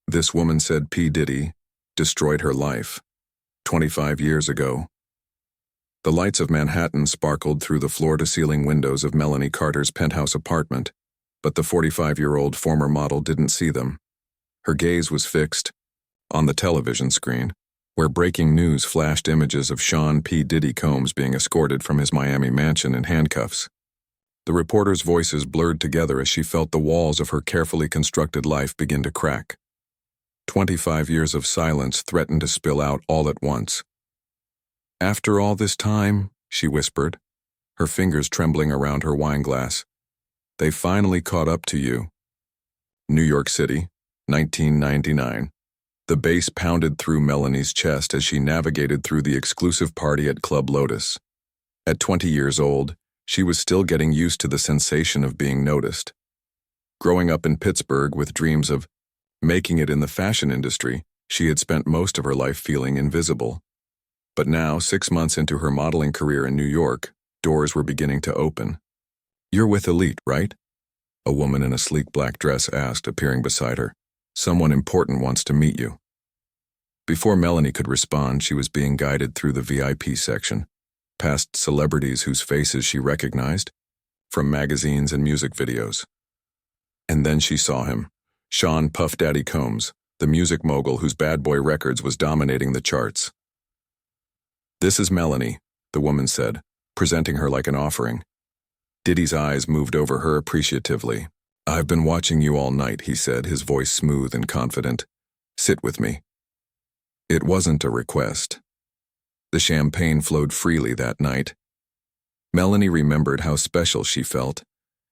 This woman said P. Diddy destroyed her life 25 years ago. The lights of Manhattan sparkled through the floor-to-ceiling windows of Melanie Carter's penthouse apartment, but the 45-year-old former model didn't see them. Her gaze was fixed on the television screen, where breaking news flashed images of Sean P. Diddy Combs being escorted from his Miami mansion in handcuffs. The reporters' voices blurred together as she felt the walls of her carefully constructed life begin to crack. 25 years of silence threatened to spill out all at once. "After all this time," she whispered, her fingers trembling around her wineglass, "they finally caught up to you." New York City, 1999. The bass pounded through Melanie's chest as she navigated through the exclusive party at Club Lotus. At 20 years old, she was still getting used to the sensation of being noticed. Growing up in Pittsburgh with dreams of making it in the fashion industry, she had spent most of her life feeling invisible. But now, 6 months into her modeling career in New York, doors were beginning to open. "You're with Elite, right?" a woman in a sleek black dress asked, appearing beside her. "Someone important wants to meet you." Before Melanie could respond, she was being guided through the VIP section, past celebrities whose faces she recognized from magazines and music videos. And then she saw him, Sean Puff Daddy Combs, the music mogul whose Bad Boy Records was dominating the charts. "This is Melanie," the woman said, presenting her like an offering. Diddy's eyes moved over her appreciatively. "I've been watching you all night," he said, his voice smooth and confident. "Sit with me." It wasn't a request. The champagne flowed freely that night. Melanie remembered how special she felt,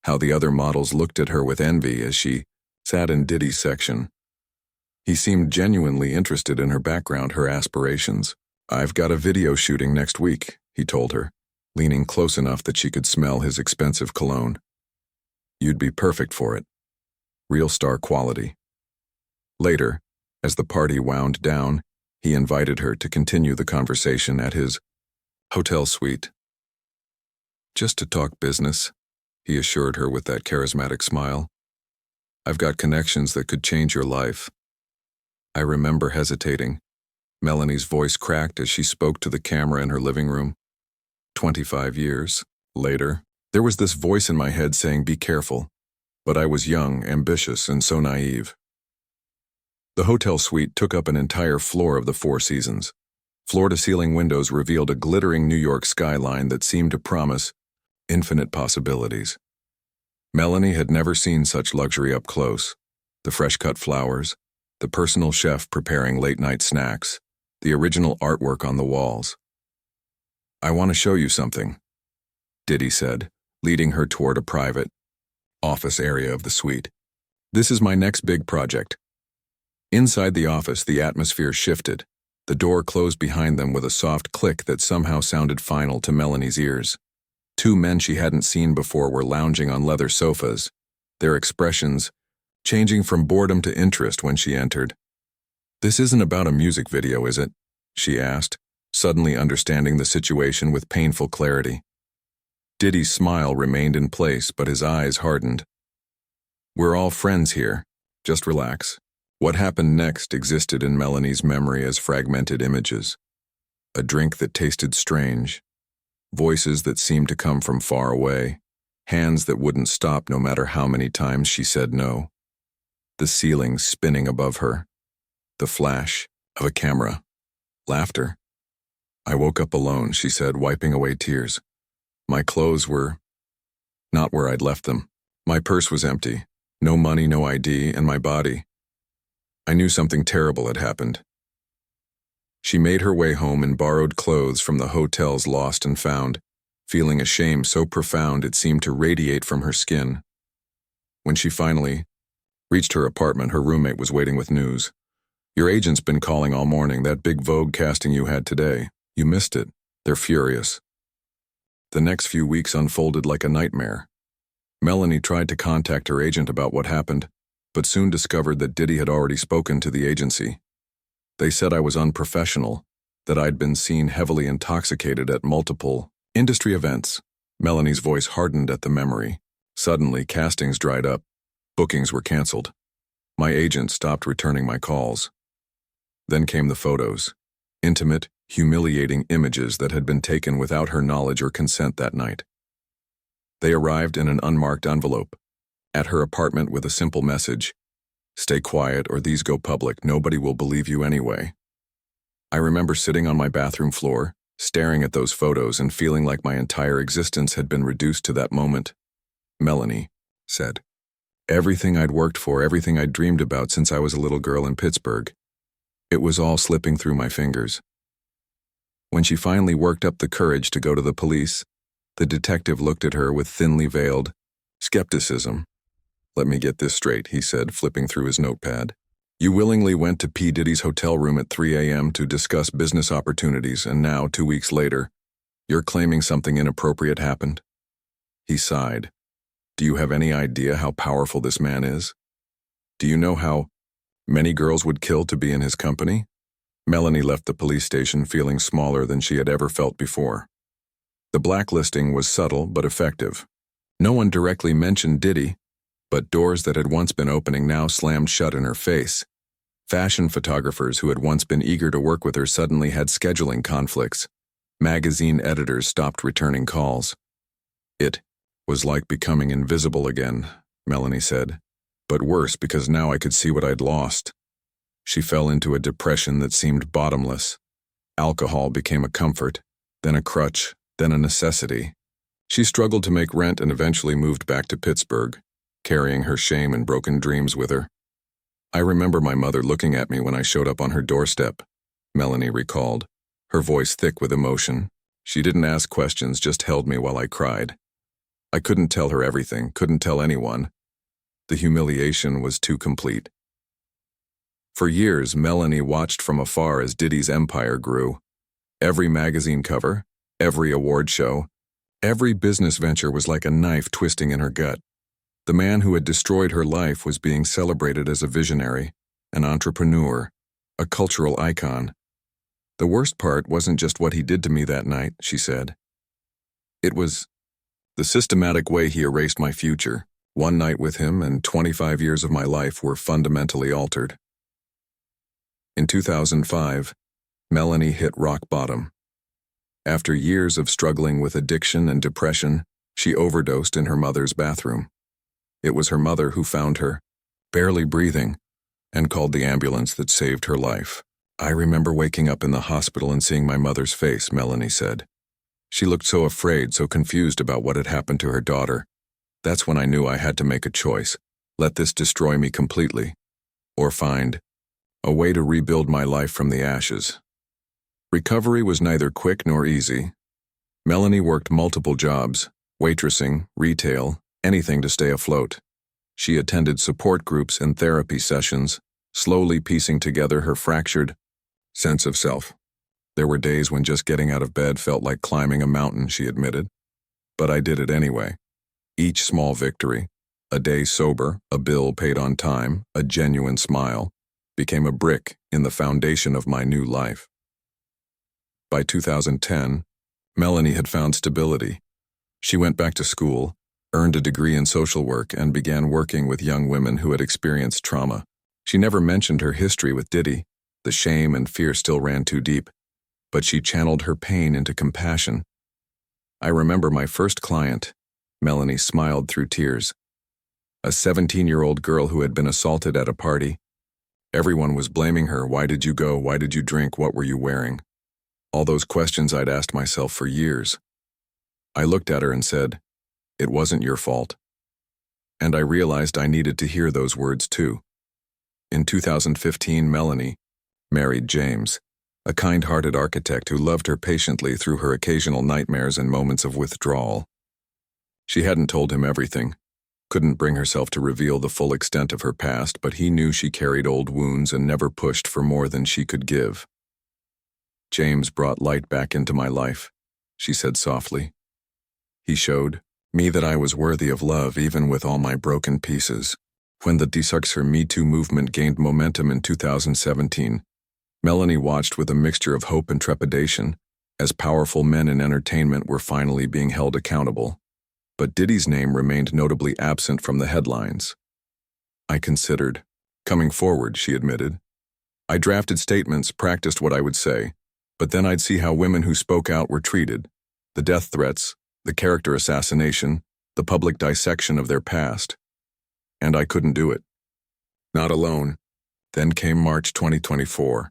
how the other models looked at her with envy as she sat in Diddy's section. He seemed genuinely interested in her background, her aspirations. "I've got a video shooting next week," he told her, leaning close enough that she could smell his expensive cologne. "You'd be perfect for it. Real star quality." Later, as the party wound down, he invited her to continue the conversation at his hotel suite. "Just to talk business," he assured her with that charismatic smile. "I've got connections that could change your life." I remember hesitating. Melanie's voice cracked as she spoke to the camera in her living room. 25 years later, there was this voice in my head saying, "Be careful." But I was young, ambitious, and so naive. The hotel suite took up an entire floor of the Four Seasons. Floor-to-ceiling windows revealed a glittering New York skyline that seemed to promise infinite possibilities. Melanie had never seen such luxury up close. The fresh-cut flowers, the personal chef preparing late-night snacks, the original artwork on the walls. "I want to show you something," Diddy said, leading her toward a private office area of the suite. "This is my next big project." Inside the office, the atmosphere shifted. The door closed behind them with a soft click that somehow sounded final to Melanie's ears. Two men she hadn't seen before were lounging on leather sofas, their expressions changing from boredom to interest when she entered. "This isn't about a music video, is it?" she asked, suddenly understanding the situation with painful clarity. Diddy's smile remained in place, but his eyes hardened. "We're all friends here. Just relax." What happened next existed in Melanie's memory as fragmented images. A drink that tasted strange, voices that seemed to come from far away, hands that wouldn't stop no matter how many times she said no. The ceiling spinning above her, the flash of a camera, laughter. "I woke up alone," she said, wiping away tears. "My clothes were not where I'd left them. My purse was empty, no money, no ID, and my body. I knew something terrible had happened." She made her way home in borrowed clothes from the hotel's lost and found, feeling a shame so profound it seemed to radiate from her skin. When she finally reached her apartment, her roommate was waiting with news. "Your agent's been calling all morning. That big Vogue casting you had today. You missed it. They're furious." The next few weeks unfolded like a nightmare. Melanie tried to contact her agent about what happened, but soon discovered that Diddy had already spoken to the agency. They said I was unprofessional, that I'd been seen heavily intoxicated at multiple industry events. Melanie's voice hardened at the memory. Suddenly, castings dried up. Bookings were canceled. My agent stopped returning my calls. Then came the photos. Intimate, humiliating images that had been taken without her knowledge or consent that night. They arrived in an unmarked envelope, at her apartment with a simple message: "Stay quiet or these go public, nobody will believe you anyway." I remember sitting on my bathroom floor, staring at those photos and feeling like my entire existence had been reduced to that moment. Melanie said, "Everything I'd worked for, everything I'd dreamed about since I was a little girl in Pittsburgh, it was all slipping through my fingers." When she finally worked up the courage to go to the police, the detective looked at her with thinly veiled skepticism. "Let me get this straight," he said, flipping through his notepad. "You willingly went to P. Diddy's hotel room at 3 a.m. to discuss business opportunities, and now, 2 weeks later, you're claiming something inappropriate happened?" He sighed. "Do you have any idea how powerful this man is? Do you know how many girls would kill to be in his company?" Melanie left the police station feeling smaller than she had ever felt before. The blacklisting was subtle but effective. No one directly mentioned Diddy, but doors that had once been opening now slammed shut in her face. Fashion photographers who had once been eager to work with her suddenly had scheduling conflicts. Magazine editors stopped returning calls. "It was like becoming invisible again," Melanie said. "But worse, because now I could see what I'd lost." She fell into a depression that seemed bottomless. Alcohol became a comfort, then a crutch, then a necessity. She struggled to make rent and eventually moved back to Pittsburgh, carrying her shame and broken dreams with her. "I remember my mother looking at me when I showed up on her doorstep," Melanie recalled, her voice thick with emotion. "She didn't ask questions, just held me while I cried. I couldn't tell her everything, couldn't tell anyone. The humiliation was too complete." For years, Melanie watched from afar as Diddy's empire grew. Every magazine cover, every award show, every business venture was like a knife twisting in her gut. The man who had destroyed her life was being celebrated as a visionary, an entrepreneur, a cultural icon. "The worst part wasn't just what he did to me that night," she said. "It was the systematic way he erased my future. One night with him and 25 years of my life were fundamentally altered." In 2005, Melanie hit rock bottom. After years of struggling with addiction and depression, she overdosed in her mother's bathroom. It was her mother who found her, barely breathing, and called the ambulance that saved her life. "I remember waking up in the hospital and seeing my mother's face," Melanie said. "She looked so afraid, so confused about what had happened to her daughter. That's when I knew I had to make a choice. Let this destroy me completely, or find a way to rebuild my life from the ashes." Recovery was neither quick nor easy. Melanie worked multiple jobs, waitressing, retail, anything to stay afloat. She attended support groups and therapy sessions, slowly piecing together her fractured sense of self. There were days when just getting out of bed felt like climbing a mountain, she admitted. "But I did it anyway." Each small victory, a day sober, a bill paid on time, a genuine smile, became a brick in the foundation of my new life. By 2010, Melanie had found stability. She went back to school, earned a degree in social work, and began working with young women who had experienced trauma. She never mentioned her history with Diddy. The shame and fear still ran too deep, but she channeled her pain into compassion. "I remember my first client," Melanie smiled through tears. "A 17-year-old girl who had been assaulted at a party. Everyone was blaming her. Why did you go? Why did you drink? What were you wearing? All those questions I'd asked myself for years. I looked at her and said, 'It wasn't your fault.' And I realized I needed to hear those words too." In 2015, Melanie married James, a kind-hearted architect who loved her patiently through her occasional nightmares and moments of withdrawal. She hadn't told him everything, couldn't bring herself to reveal the full extent of her past, but he knew she carried old wounds and never pushed for more than she could give. "James brought light back into my life," she said softly. "He showed me that I was worthy of love even with all my broken pieces." When the Her Me Too movement gained momentum in 2017, Melanie watched with a mixture of hope and trepidation as powerful men in entertainment were finally being held accountable. But Diddy's name remained notably absent from the headlines. "I considered Coming forward, she admitted. I drafted statements, practiced what I would say, but then I'd see how women who spoke out were treated. The death threats, the character assassination, the public dissection of their past. And I couldn't do it. Not alone. Then came March 2024.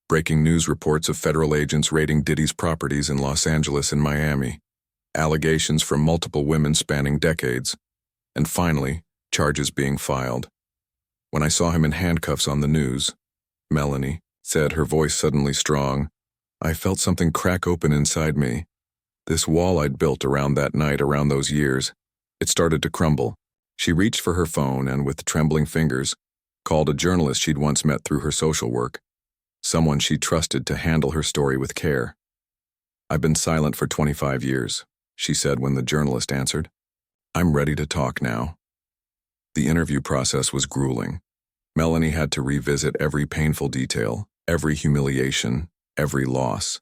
Breaking news reports of federal agents raiding Diddy's properties in Los Angeles and Miami. Allegations from multiple women spanning decades. And finally, charges being filed. When I saw him in handcuffs on the news, Melanie said, her voice suddenly strong, I felt something crack open inside me. This wall I'd built around that night, around those years, it started to crumble. She reached for her phone and, with trembling fingers, called a journalist she'd once met through her social work, someone she trusted to handle her story with care. I've been silent for 25 years, she said when the journalist answered. I'm ready to talk now. The interview process was grueling. Melanie had to revisit every painful detail, every humiliation, every loss.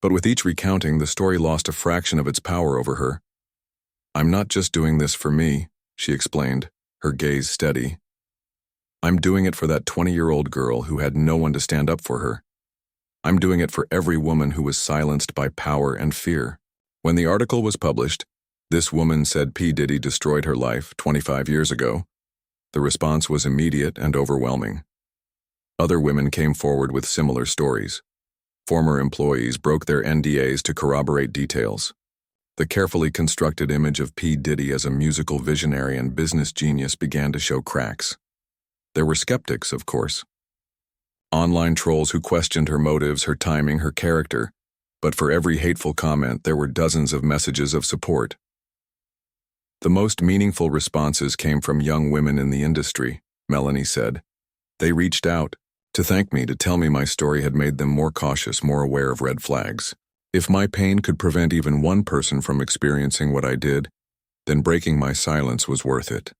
But with each recounting, the story lost a fraction of its power over her. I'm not just doing this for me, she explained, her gaze steady. I'm doing it for that 20-year-old girl who had no one to stand up for her. I'm doing it for every woman who was silenced by power and fear. When the article was published, this woman said P. Diddy destroyed her life 25 years ago. The response was immediate and overwhelming. Other women came forward with similar stories. Former employees broke their NDAs to corroborate details. The carefully constructed image of P. Diddy as a musical visionary and business genius began to show cracks. There were skeptics, of course. Online trolls who questioned her motives, her timing, her character. But for every hateful comment, there were dozens of messages of support. The most meaningful responses came from young women in the industry, Melanie said. They reached out to thank me, to tell me my story had made them more cautious, more aware of red flags. If my pain could prevent even one person from experiencing what I did, then breaking my silence was worth it.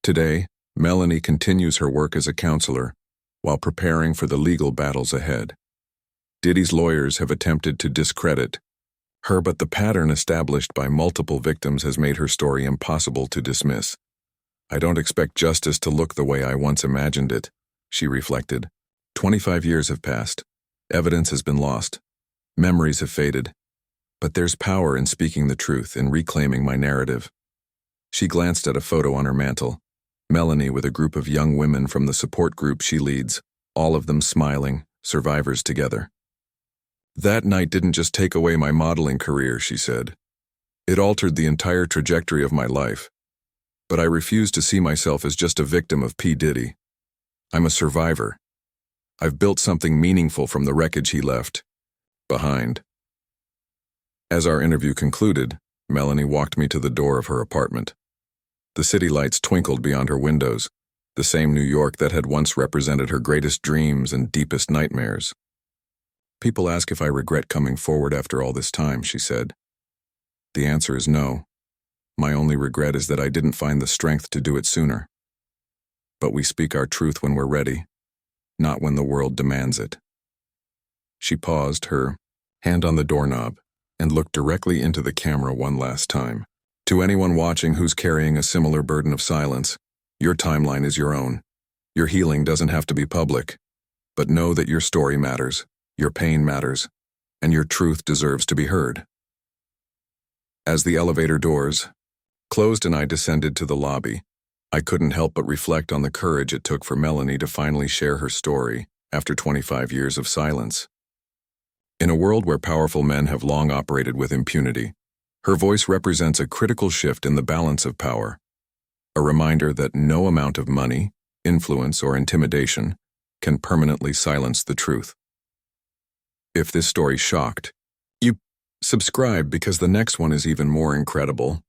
Today, Melanie continues her work as a counselor while preparing for the legal battles ahead. Diddy's lawyers have attempted to discredit her, but the pattern established by multiple victims has made her story impossible to dismiss. I don't expect justice to look the way I once imagined it, she reflected. 25 years have passed. Evidence has been lost. Memories have faded. But there's power in speaking the truth, in reclaiming my narrative. She glanced at a photo on her mantle. Melanie with a group of young women from the support group she leads, all of them smiling, survivors together. That night didn't just take away my modeling career, she said. It altered the entire trajectory of my life. But I refuse to see myself as just a victim of P. Diddy. I'm a survivor. I've built something meaningful from the wreckage he left behind. As our interview concluded, Melanie walked me to the door of her apartment. The city lights twinkled beyond her windows, the same New York that had once represented her greatest dreams and deepest nightmares. People ask if I regret coming forward after all this time, she said. The answer is no. My only regret is that I didn't find the strength to do it sooner. But we speak our truth when we're ready, not when the world demands it. She paused, her hand on the doorknob, and looked directly into the camera one last time. To anyone watching who's carrying a similar burden of silence, your timeline is your own. Your healing doesn't have to be public, but know that your story matters. Your pain matters, and your truth deserves to be heard. As the elevator doors closed and I descended to the lobby, I couldn't help but reflect on the courage it took for Melanie to finally share her story after 25 years of silence. In a world where powerful men have long operated with impunity, her voice represents a critical shift in the balance of power, a reminder that no amount of money, influence, or intimidation can permanently silence the truth. If this story shocked you, subscribe because the next one is even more incredible.